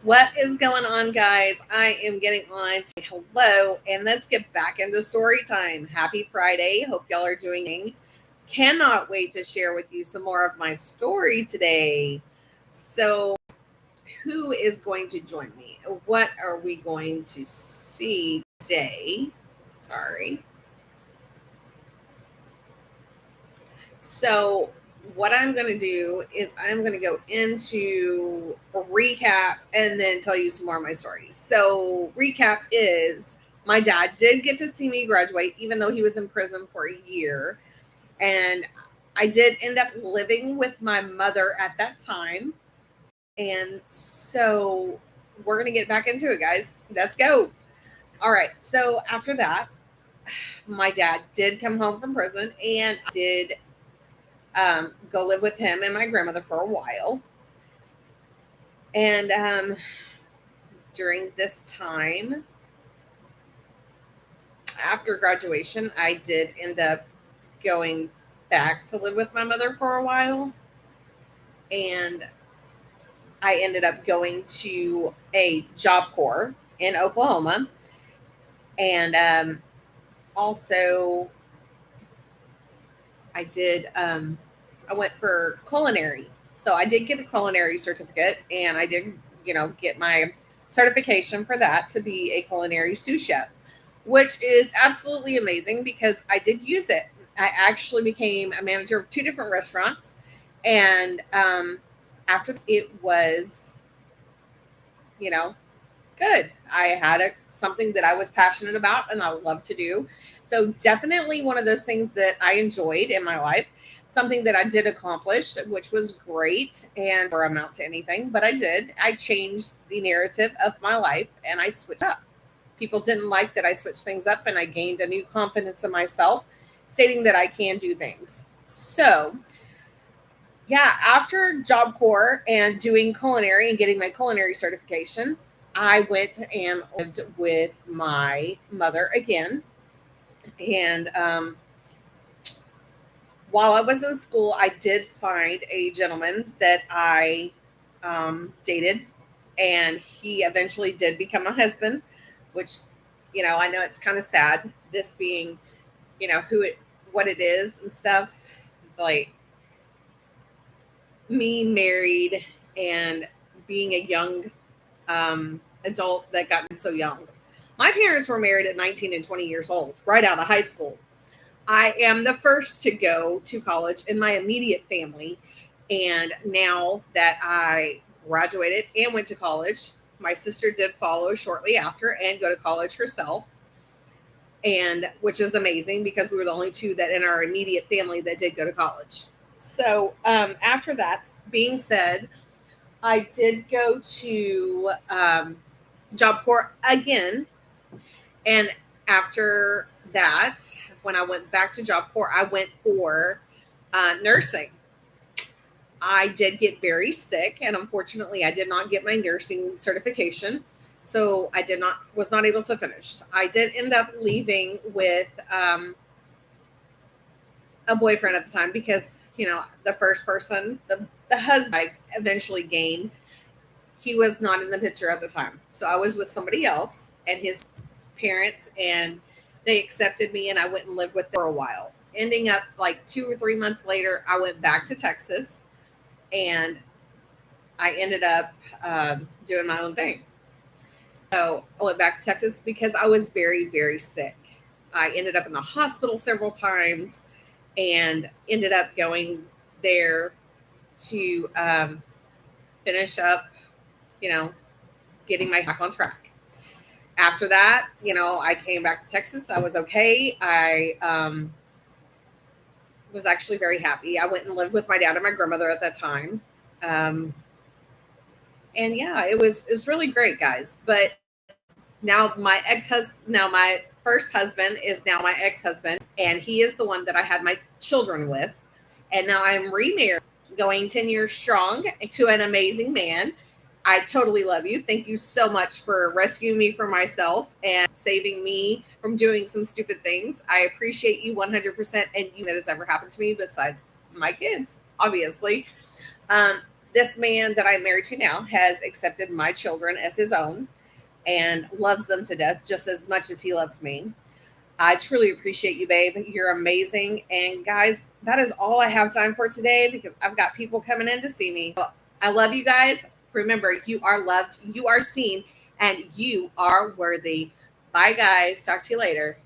What is going on, guys? I am getting on to hello, and let's get back into story time. Happy Friday. Hope y'all are doing. Cannot wait to share with you some more of my story today. So, who is going to join me? What are we going to see today? Sorry. So, what I'm going to do is I'm going to go into a recap and then tell you some more of my stories. So, recap is my dad did get to see me graduate, even though he was in prison for a year. And I did end up living with my mother at that time. And so, we're going to get back into it, guys. Let's go. All right. So, after that, my dad did come home from prison and I did go live with him and my grandmother for a while. And during this time, after graduation, I did end up going back to live with my mother for a while. And I ended up going to a job corps in Oklahoma. And also, I went for culinary. So I did get a culinary certificate and I did, get my certification for that to be a culinary sous chef, which is absolutely amazing because I did use it. I actually became a manager of two different restaurants. And after it was, you know, good. I had something that I was passionate about and I love to do. So definitely one of those things that I enjoyed in my life, something that I did accomplish, which was great and or amount to anything, but I did. I changed the narrative of my life and I switched up. People didn't like that I switched things up and I gained a new confidence in myself, stating that I can do things. So yeah, after Job Corps and doing culinary and getting my culinary certification, I went and lived with my mother again. And while I was in school, I did find a gentleman that I dated, and he eventually did become my husband, which, I know it's kind of sad, this being, what it is and stuff. Like, me married and being a young adult that got so young. My parents were married at 19 and 20 years old, right out of high school. I am the first to go to college in my immediate family. And now that I graduated and went to college, my sister did follow shortly after and go to college herself. And which is amazing because we were the only two that in our immediate family that did go to college. So after that being said, I did go to Job Corps again. And after that, when I went back to Job Corps, I went for nursing. I did get very sick, and unfortunately, I did not get my nursing certification, so I was not able to finish. I did end up leaving with a boyfriend at the time because the first person, the husband I eventually gained, he was not in the picture at the time. So I was with somebody else and his parents, and they accepted me, and I went and lived with them for a while. Ending up like 2 or 3 months later, I went back to Texas, and I ended up doing my own thing. So I went back to Texas because I was very, very sick. I ended up in the hospital several times and ended up going there to finish up, getting my back on track. After that, I came back to Texas. I was okay. I was actually very happy. I went and lived with my dad and my grandmother at that time. And yeah, it was really great, guys. But now my first husband is now my ex-husband, and he is the one that I had my children with. And now I'm remarried, going 10 years strong to an amazing man. I totally love you. Thank you so much for rescuing me from myself and saving me from doing some stupid things. I appreciate you 100%, and you that has ever happened to me besides my kids, obviously. Um, This man that I'm married to now has accepted my children as his own and loves them to death just as much as he loves me. I truly appreciate you, babe. You're amazing. And guys, that is all I have time for today because I've got people coming in to see me. I love you guys. Remember, you are loved, you are seen, and you are worthy. Bye, guys. Talk to you later.